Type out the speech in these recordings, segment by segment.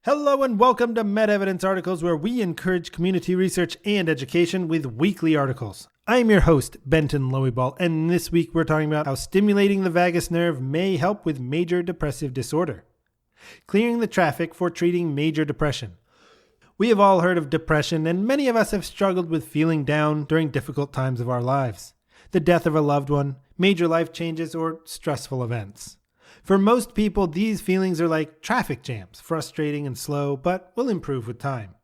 Hello and welcome to MedEvidence Articles, where we encourage community research and education with weekly articles. I'm your host, Benton Loeyball, and this week we're talking about how stimulating the vagus nerve may help with major depressive disorder. Clearing the traffic for treating major depression. We have all heard of depression, and many of us have struggled with feeling down during difficult times of our lives. The death of a loved one, major life changes, or stressful events. For most people, these feelings are like traffic jams, frustrating and slow, but will improve with time.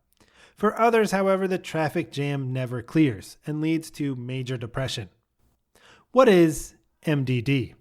For others, however, the traffic jam never clears and leads to major depression. What is MDD?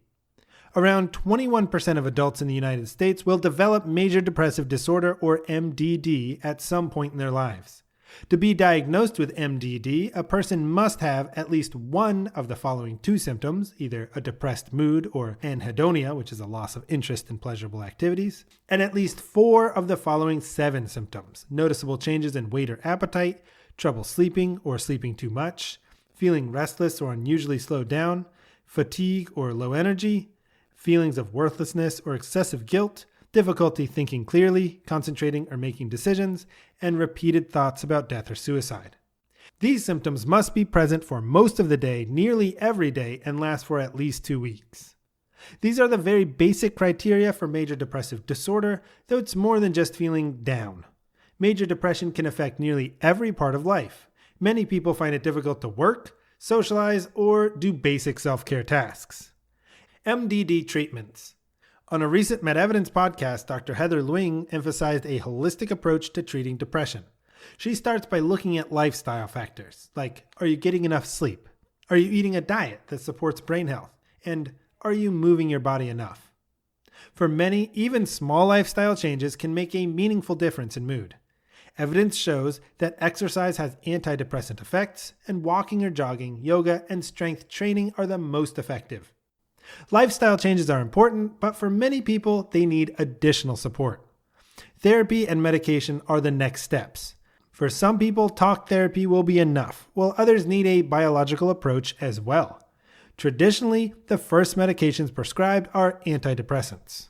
Around 21% of adults in the United States will develop major depressive disorder, or MDD, at some point in their lives. To be diagnosed with MDD, a person must have at least one of the following two symptoms, either a depressed mood or anhedonia, which is a loss of interest in pleasurable activities, and at least four of the following 7 symptoms: noticeable changes in weight or appetite, trouble sleeping or sleeping too much, feeling restless or unusually slowed down, fatigue or low energy, feelings of worthlessness or excessive guilt, difficulty thinking clearly, concentrating or making decisions, and repeated thoughts about death or suicide. These symptoms must be present for most of the day, nearly every day, and last for at least 2 weeks. These are the very basic criteria for major depressive disorder, though it's more than just feeling down. Major depression can affect nearly every part of life. Many people find it difficult to work, socialize, or do basic self-care tasks. MDD treatments. On a recent MedEvidence podcast, Dr. Heather Luing emphasized a holistic approach to treating depression. She starts by looking at lifestyle factors, like are you getting enough sleep? Are you eating a diet that supports brain health? And are you moving your body enough? For many, even small lifestyle changes can make a meaningful difference in mood. Evidence shows that exercise has antidepressant effects, and walking or jogging, yoga, and strength training are the most effective. Lifestyle changes are important, but for many people, they need additional support. Therapy and medication are the next steps. For some people, talk therapy will be enough, while others need a biological approach as well. Traditionally, the first medications prescribed are antidepressants.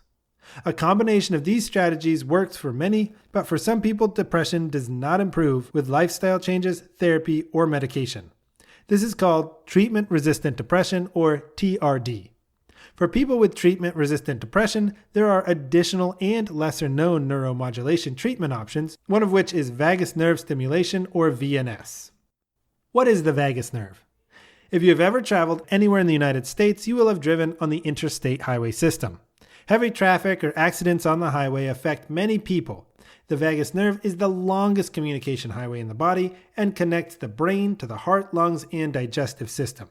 A combination of these strategies works for many, but for some people, depression does not improve with lifestyle changes, therapy, or medication. This is called treatment-resistant depression, or TRD. For people with treatment-resistant depression, there are additional and lesser-known neuromodulation treatment options, one of which is vagus nerve stimulation, or VNS. What is the vagus nerve? If you have ever traveled anywhere in the United States, you will have driven on the interstate highway system. Heavy traffic or accidents on the highway affect many people. The vagus nerve is the longest communication highway in the body and connects the brain to the heart, lungs, and digestive system.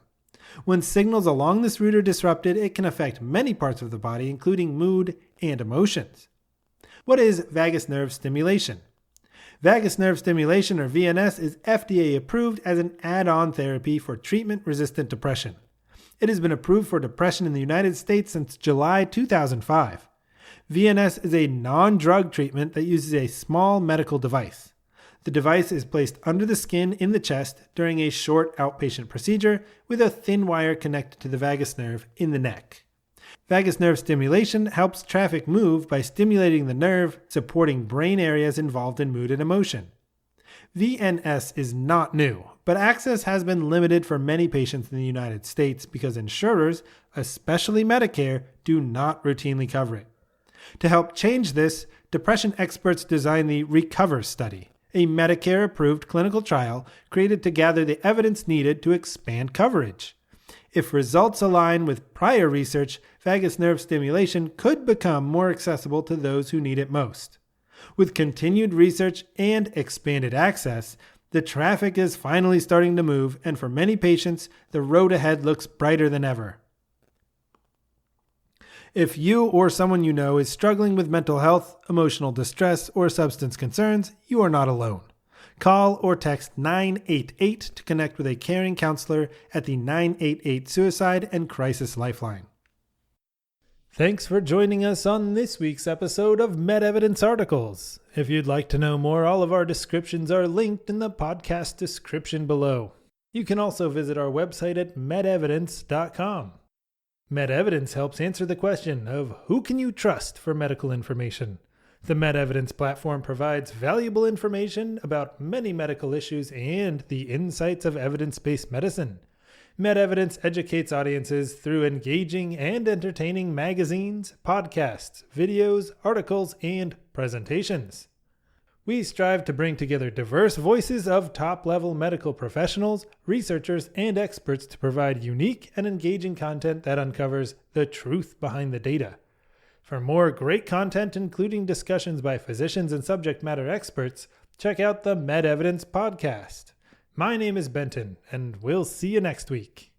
When signals along this route are disrupted, it can affect many parts of the body, including mood and emotions. What is vagus nerve stimulation? Vagus nerve stimulation, or VNS, is FDA-approved as an add-on therapy for treatment-resistant depression. It has been approved for depression in the United States since July 2005. VNS is a non-drug treatment that uses a small medical device. The device is placed under the skin in the chest during a short outpatient procedure with a thin wire connected to the vagus nerve in the neck. Vagus nerve stimulation helps traffic move by stimulating the nerve, supporting brain areas involved in mood and emotion. VNS is not new, but access has been limited for many patients in the United States because insurers, especially Medicare, do not routinely cover it. To help change this, depression experts designed the RECOVER study, a Medicare-approved clinical trial created to gather the evidence needed to expand coverage. If results align with prior research, vagus nerve stimulation could become more accessible to those who need it most. With continued research and expanded access, the traffic is finally starting to move, and for many patients, the road ahead looks brighter than ever. If you or someone you know is struggling with mental health, emotional distress, or substance concerns, you are not alone. Call or text 988 to connect with a caring counselor at the 988 Suicide and Crisis Lifeline. Thanks for joining us on this week's episode of MedEvidence Articles. If you'd like to know more, all of our descriptions are linked in the podcast description below. You can also visit our website at medevidence.com. MedEvidence helps answer the question of who can you trust for medical information? The MedEvidence platform provides valuable information about many medical issues and the insights of evidence-based medicine. MedEvidence educates audiences through engaging and entertaining magazines, podcasts, videos, articles, and presentations. We strive to bring together diverse voices of top-level medical professionals, researchers, and experts to provide unique and engaging content that uncovers the truth behind the data. For more great content, including discussions by physicians and subject matter experts, check out the MedEvidence podcast. My name is Benton, and we'll see you next week.